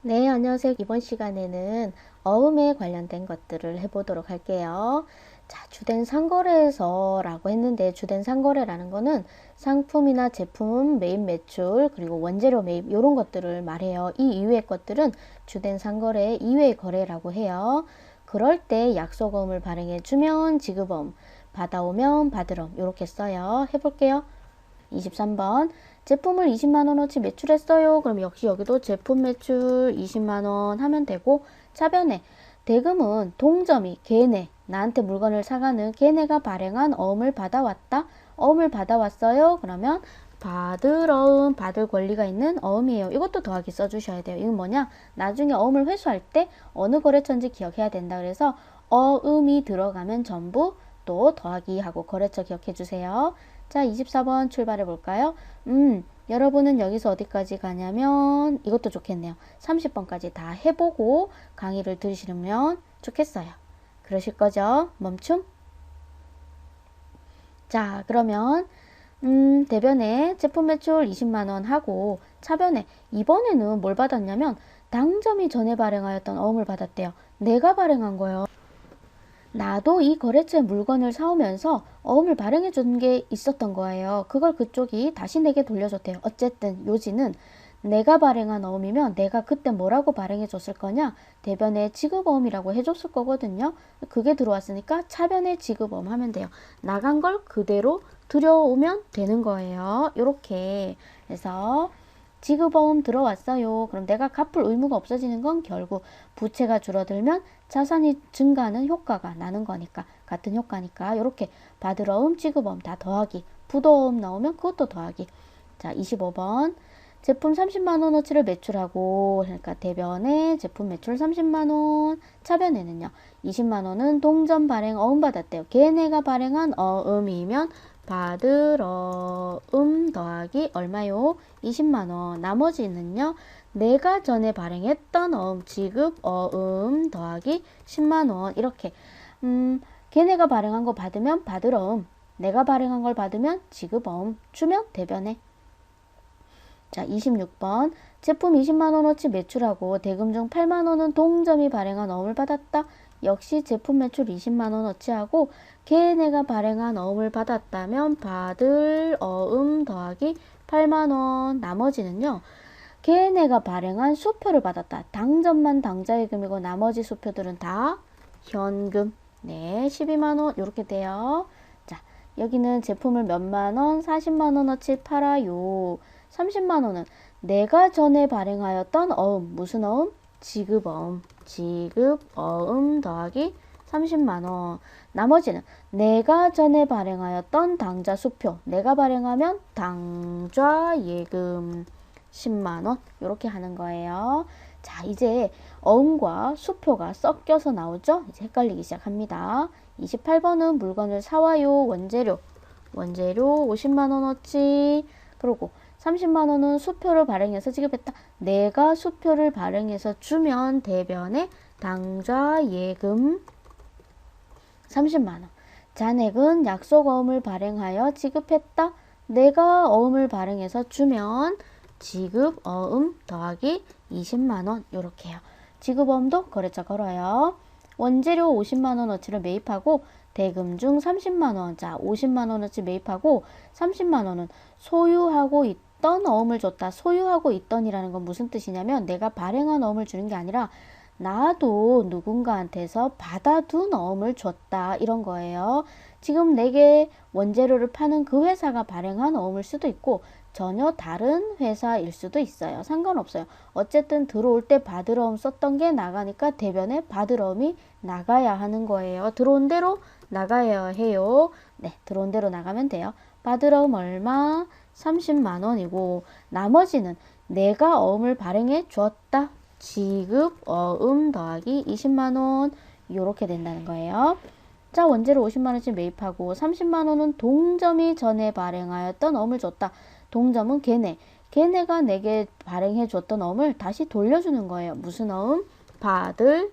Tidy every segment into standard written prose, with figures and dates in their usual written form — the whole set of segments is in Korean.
네, 안녕하세요. 이번 시간에는 어음에 관련된 것들을 해보도록 할게요. 자, 주된 상거래에서라고 했는데 주된 상거래라는 거는 상품이나 제품 매입 매출 그리고 원재료 매입 이런 것들을 말해요. 이 이외의 것들은 주된 상거래 이외의 거래라고 해요. 그럴 때 약속어음을 발행해 주면 지급어음, 받아오면 받으럼 이렇게 써요. 해볼게요. 23번 제품을 20만원어치 매출했어요. 그럼 역시 여기도 제품 매출 20만원 하면 되고, 차변에 대금은 동점이 걔네 나한테 물건을 사가는 걔네가 발행한 어음을 받아왔다. 어음을 받아왔어요. 그러면 받을 어음, 받을 권리가 있는 어음이에요. 이것도 더하기 써주셔야 돼요. 이건 뭐냐? 나중에 어음을 회수할 때 어느 거래처인지 기억해야 된다. 그래서 어음이 들어가면 전부 또 더하기 하고 거래처 기억해 주세요. 자, 24번 출발해 볼까요? 여러분은 여기서 어디까지 가냐면 이것도 좋겠네요. 30번까지 다 해보고 강의를 들으시면 좋겠어요. 그러실 거죠? 멈춤? 자, 그러면 대변에 제품 매출 20만원 하고 차변에 이번에는 뭘 받았냐면 당점이 전에 발행하였던 어음을 받았대요. 내가 발행한 거예요. 나도 이 거래처에 물건을 사오면서 어음을 발행해 준 게 있었던 거예요. 그걸 그쪽이 다시 내게 돌려줬대요. 어쨌든 요지는 내가 발행한 어음이면 내가 그때 뭐라고 발행해 줬을 거냐? 대변에 지급어음이라고 해줬을 거거든요. 그게 들어왔으니까 차변에 지급어음 하면 돼요. 나간 걸 그대로 들여오면 되는 거예요. 이렇게 해서 지급어음 들어왔어요. 그럼 내가 갚을 의무가 없어지는 건 결국 부채가 줄어들면 자산이 증가하는 효과가 나는 거니까 같은 효과니까 이렇게 받을어음, 지급어음 다 더하기, 부도어음 나오면 그것도 더하기. 자, 25번 제품 30만원어치를 매출하고 그러니까 대변에 제품 매출 30만원, 차변에는요 20만원은 동전 발행 어음 받았대요. 걔네가 발행한 어음이면 받을 어음 더하기 얼마요? 20만원. 나머지는요 내가 전에 발행했던 어음 지급 어음 더하기 10만원. 이렇게 걔네가 발행한 거 받으면 받을 어음, 내가 발행한 걸 받으면 지급 어음 주면 대변에. 자, 26번 제품 20만원어치 매출하고 대금 중 8만원은 동점이 발행한 어음을 받았다. 역시 제품 매출 20만원어치 하고 걔네가 발행한 어음을 받았다면 받을 어음 더하기 8만원. 나머지는요 걔네가 발행한 수표를 받았다. 당점만 당자예금이고 나머지 수표들은 다 현금. 네, 12만원 이렇게 돼요. 자, 여기는 제품을 몇만원, 40만원어치 팔아요. 30만원은 내가 전에 발행하였던 어음, 무슨 어음? 지급어음. 지급어음 더하기 30만원. 나머지는 내가 전에 발행하였던 당좌 수표. 내가 발행하면 당좌 예금 10만원. 이렇게 하는 거예요. 자, 이제 어음과 수표가 섞여서 나오죠? 이제 헷갈리기 시작합니다. 28번은 물건을 사와요. 원재료 50만원어치. 그리고 30만원은 수표를 발행해서 지급했다. 내가 수표를 발행해서 주면 대변에 당좌 예금 30만원. 잔액은 약속어음을 발행하여 지급했다. 내가 어음을 발행해서 주면 지급어음 더하기 20만원. 요렇게 해요. 지급어음도 거래처 걸어요. 원재료 50만원어치를 매입하고 대금 중 30만원. 자, 50만원어치 매입하고 30만원은 소유하고 있던 어음을 줬다. 소유하고 있던이라는 건 무슨 뜻이냐면 내가 발행한 어음을 주는 게 아니라 나도 누군가한테서 받아둔 어음을 줬다. 이런 거예요. 지금 내게 원재료를 파는 그 회사가 발행한 어음일 수도 있고 전혀 다른 회사일 수도 있어요. 상관없어요. 어쨌든 들어올 때 받을 어음 썼던 게 나가니까 대변에 받을 어음이 나가야 하는 거예요. 들어온 대로 나가야 해요. 네, 들어온 대로 나가면 돼요. 받을 어음 얼마? 30만원이고 나머지는 내가 어음을 발행해 주었다. 지급 어음 더하기 20만원. 이렇게 된다는 거예요. 자, 원재료 50만원씩 매입하고 30만원은 동점이 전에 발행하였던 어음을 줬다. 동점은 걔네가 내게 발행해 줬던 어음을 다시 돌려주는 거예요. 무슨 어음? 받을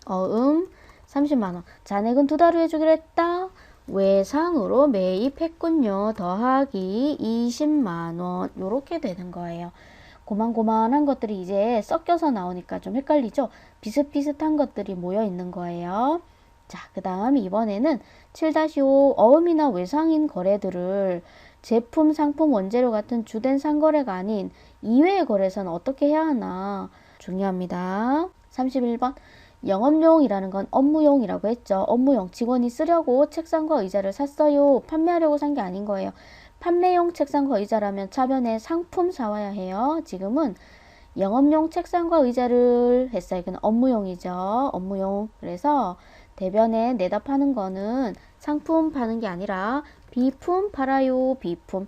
어음 30만원. 잔액은 2달 후에 주기로 했다. 외상으로 매입했군요. 더하기 20만원. 요렇게 되는 거예요. 고만고만한 것들이 이제 섞여서 나오니까 좀 헷갈리죠? 비슷비슷한 것들이 모여 있는 거예요. 자, 그 다음 이번에는 7-5 어음이나 외상인 거래들을 제품, 상품, 원재료 같은 주된 상거래가 아닌 이외의 거래에서는 어떻게 해야 하나 중요합니다. 31번 영업용이라는 건 업무용이라고 했죠. 업무용 직원이 쓰려고 책상과 의자를 샀어요. 판매하려고 산 게 아닌 거예요. 판매용 책상과 의자라면 차변에 상품 사와야 해요. 지금은 영업용 책상과 의자를 했어요. 이건 업무용이죠. 업무용. 그래서 대변에 내다 파는 거는 상품 파는 게 아니라 비품 팔아요. 비품.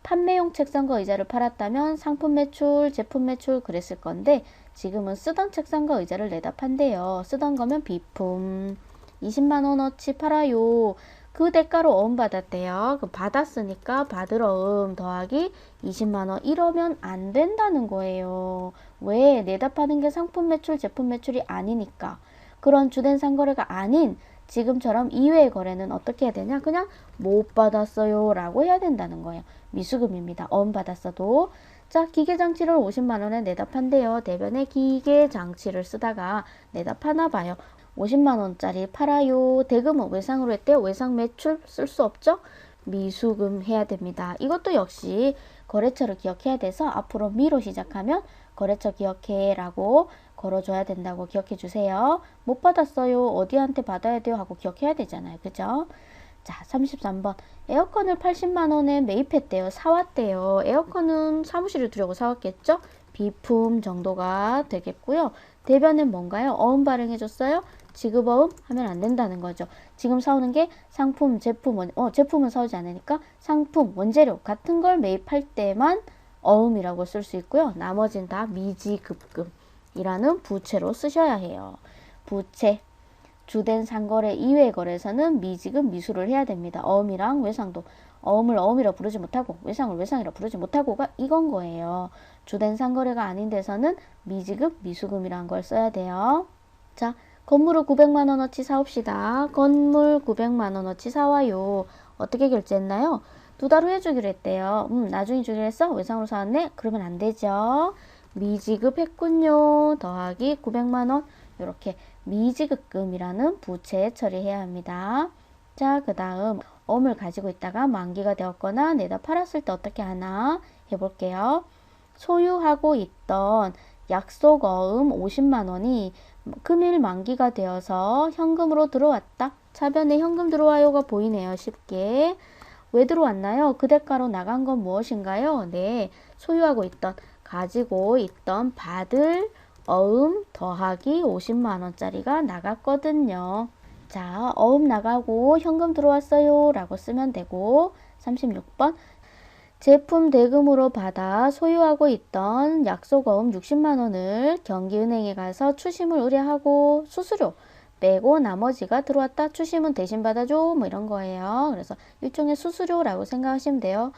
판매용 책상과 의자를 팔았다면 상품 매출, 제품 매출 그랬을 건데 지금은 쓰던 책상과 의자를 내다 판대요. 쓰던 거면 비품. 20만 원어치 팔아요. 그 대가로 어음 받았대요. 그 받았으니까 받을 어음 더하기 20만 원 이러면 안 된다는 거예요. 왜? 내다 파는 게 상품 매출, 제품 매출이 아니니까. 그런 주된 상거래가 아닌 지금처럼 이외의 거래는 어떻게 해야 되냐? 그냥 못 받았어요 라고 해야 된다는 거예요. 미수금입니다. 어음 받았어도. 자, 기계장치를 50만 원에 내다 판대요. 대변에 기계장치를 쓰다가 내다 파나 봐요. 50만 원짜리 팔아요. 대금은 외상으로 했대요. 외상 매출 쓸 수 없죠? 미수금 해야 됩니다. 이것도 역시 거래처를 기억해야 돼서 앞으로 미로 시작하면 거래처 기억해 라고 걸어줘야 된다고 기억해 주세요. 못 받았어요. 어디한테 받아야 돼요? 하고 기억해야 되잖아요. 그죠? 자, 33번. 에어컨을 80만 원에 매입했대요. 사왔대요. 에어컨은 사무실을 두려고 사왔겠죠? 비품 정도가 되겠고요. 대변은 뭔가요? 어음 발행해줬어요? 지급어음 하면 안 된다는 거죠. 지금 사오는 게 상품, 제품, 제품은 사오지 않으니까 상품, 원재료 같은 걸 매입할 때만 어음이라고 쓸 수 있고요. 나머지는 다 미지급금이라는 부채로 쓰셔야 해요. 부채. 주된 상거래 이외의 거래에서는 미지급 미수를 해야 됩니다. 어음이랑 외상도 어음을 어음이라 부르지 못하고 외상을 외상이라 부르지 못하고가 이건 거예요. 주된 상거래가 아닌 데서는 미지급 미수금이라는 걸 써야 돼요. 자, 건물을 900만 원어치 사옵시다. 건물 900만 원어치 사와요. 어떻게 결제했나요? 2달 후에 주기로 했대요. 나중에 주기로 했어? 외상으로 사왔네? 그러면 안 되죠. 미지급 했군요. 더하기 900만 원. 이렇게 미지급금이라는 부채 처리해야 합니다. 자, 그 다음 어음을 가지고 있다가 만기가 되었거나 내다 팔았을 때 어떻게 하나 해볼게요. 소유하고 있던 약속어음 50만 원이 금일 만기가 되어서 현금으로 들어왔다. 차변에 현금 들어와요가 보이네요. 쉽게. 왜 들어왔나요? 그 대가로 나간 건 무엇인가요? 네, 소유하고 있던, 가지고 있던 받을 어음 더하기 50만 원짜리가 나갔거든요. 자, 어음 나가고 현금 들어왔어요 라고 쓰면 되고 36번 제품 대금으로 받아 소유하고 있던 약속어음 60만 원을 경기은행에 가서 추심을 의뢰하고 수수료 빼고 나머지가 들어왔다. 추심은 대신 받아줘. 뭐 이런 거예요. 그래서 일종의 수수료라고 생각하시면 돼요.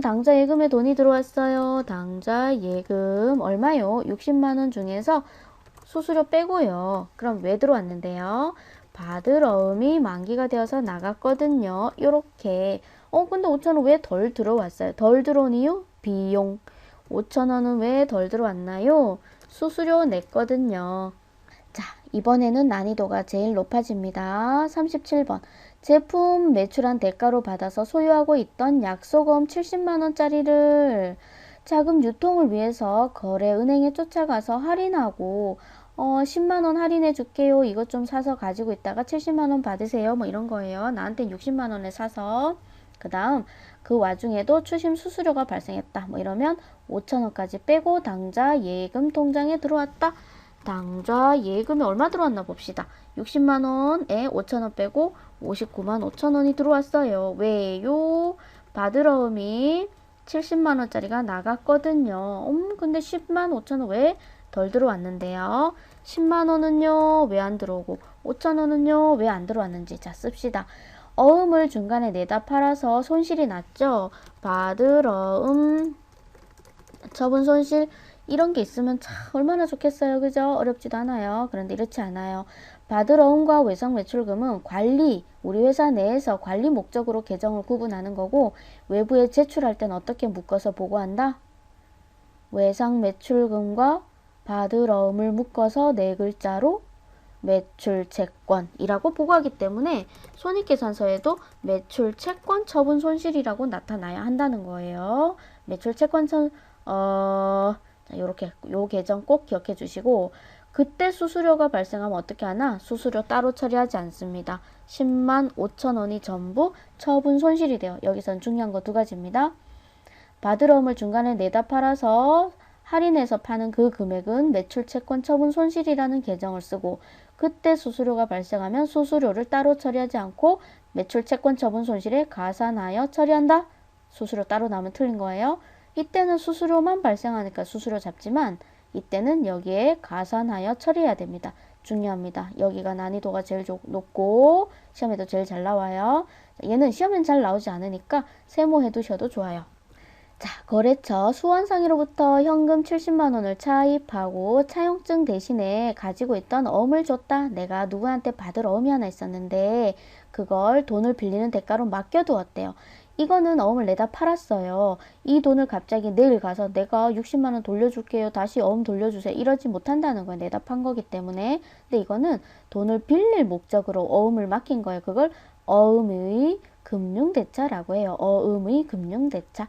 당좌 예금에 돈이 들어왔어요. 당좌 예금 얼마요? 60만 원 중에서 수수료 빼고요. 그럼 왜 들어왔는데요? 받을 어음이 만기가 되어서 나갔거든요. 요렇게. 근데 5,000원 왜 덜 들어왔어요? 덜 들어온 이유? 비용. 5,000원은 왜 덜 들어왔나요? 수수료 냈거든요. 자, 이번에는 난이도가 제일 높아집니다. 37번. 제품 매출한 대가로 받아서 소유하고 있던 약속어음 70만 원짜리를 자금 유통을 위해서 거래은행에 쫓아가서 할인하고 10만 원 할인해 줄게요. 이것 좀 사서 가지고 있다가 70만 원 받으세요. 뭐 이런 거예요. 나한테 60만 원에 사서. 그 다음 그 와중에도 추심 수수료가 발생했다. 뭐 이러면 5천 원까지 빼고 당좌 예금 통장에 들어왔다. 당좌 예금이 얼마 들어왔나 봅시다. 60만 원에 5천 원 빼고 59만 5천 원이 들어왔어요. 왜요? 받을 어음이 70만 원짜리가 나갔거든요. 근데 10만 5천 원 왜 덜 들어왔는데요? 10만 원은요 왜 안 들어오고 5천 원은요 왜 안 들어왔는지 자 씁시다. 어음을 중간에 내다 팔아서 손실이 났죠. 받을 어음 처분 손실 이런 게 있으면 참 얼마나 좋겠어요. 그죠? 어렵지도 않아요. 그런데 이렇지 않아요. 받을 어음과 외상 매출금은 관리, 우리 회사 내에서 관리 목적으로 계정을 구분하는 거고 외부에 제출할 땐 어떻게 묶어서 보고한다? 외상 매출금과 받을 어음을 묶어서 네 글자로 매출채권이라고 보고하기 때문에 손익계산서에도 매출채권 처분 손실이라고 나타나야 한다는 거예요. 매출채권 이렇게 요 계정 꼭 기억해 주시고, 그때 수수료가 발생하면 어떻게 하나? 수수료 따로 처리하지 않습니다. 10만 5천 원이 전부 처분 손실이 돼요. 여기선 중요한 거 두 가지입니다. 받을 어음을 중간에 내다 팔아서 할인해서 파는 그 금액은 매출채권 처분 손실이라는 계정을 쓰고, 그때 수수료가 발생하면 수수료를 따로 처리하지 않고 매출채권 처분 손실에 가산하여 처리한다. 수수료 따로 나오면 틀린 거예요. 이때는 수수료만 발생하니까 수수료 잡지만 이때는 여기에 가산하여 처리해야 됩니다. 중요합니다. 여기가 난이도가 제일 높고 시험에도 제일 잘 나와요. 얘는 시험엔 잘 나오지 않으니까 세모해 두셔도 좋아요. 자, 거래처 수원상의로부터 현금 70만 원을 차입하고 차용증 대신에 가지고 있던 어음을 줬다. 내가 누구한테 받을 어음이 하나 있었는데 그걸 돈을 빌리는 대가로 맡겨두었대요. 이거는 어음을 내다 팔았어요. 이 돈을 갑자기 내일 가서 내가 60만 원 돌려줄게요. 다시 어음 돌려주세요. 이러지 못한다는 거예요. 내다 판 거기 때문에. 근데 이거는 돈을 빌릴 목적으로 어음을 맡긴 거예요. 그걸 어음의 금융대차라고 해요. 어음의 금융대차.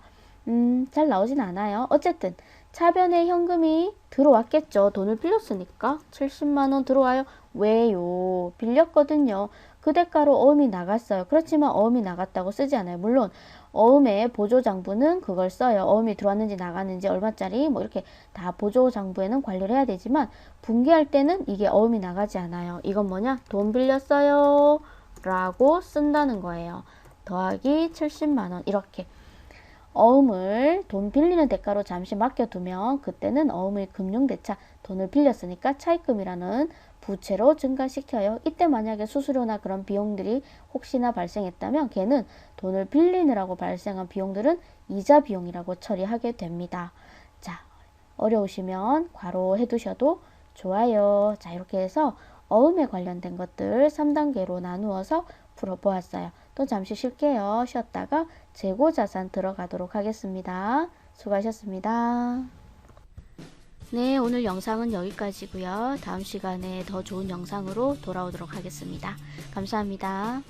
잘 나오진 않아요. 어쨌든 차변에 현금이 들어왔겠죠. 돈을 빌렸으니까 70만 원 들어와요. 왜요? 빌렸거든요. 그 대가로 어음이 나갔어요. 그렇지만 어음이 나갔다고 쓰지 않아요. 물론 어음의 보조장부는 그걸 써요. 어음이 들어왔는지 나갔는지 얼마짜리 뭐 이렇게 다 보조장부에는 관리를 해야 되지만 분기할 때는 이게 어음이 나가지 않아요. 이건 뭐냐? 돈 빌렸어요 라고 쓴다는 거예요. 더하기 70만 원 이렇게. 어음을 돈 빌리는 대가로 잠시 맡겨두면 그때는 어음의 금융대차, 돈을 빌렸으니까 차입금이라는 부채로 증가시켜요. 이때 만약에 수수료나 그런 비용들이 혹시나 발생했다면 걔는 돈을 빌리느라고 발생한 비용들은 이자 비용이라고 처리하게 됩니다. 자, 어려우시면 괄호 해두셔도 좋아요. 자, 이렇게 해서 어음에 관련된 것들 3단계로 나누어서 풀어보았어요. 또 잠시 쉴게요. 쉬었다가 재고자산 들어가도록 하겠습니다. 수고하셨습니다. 네, 오늘 영상은 여기까지고요. 다음 시간에 더 좋은 영상으로 돌아오도록 하겠습니다. 감사합니다.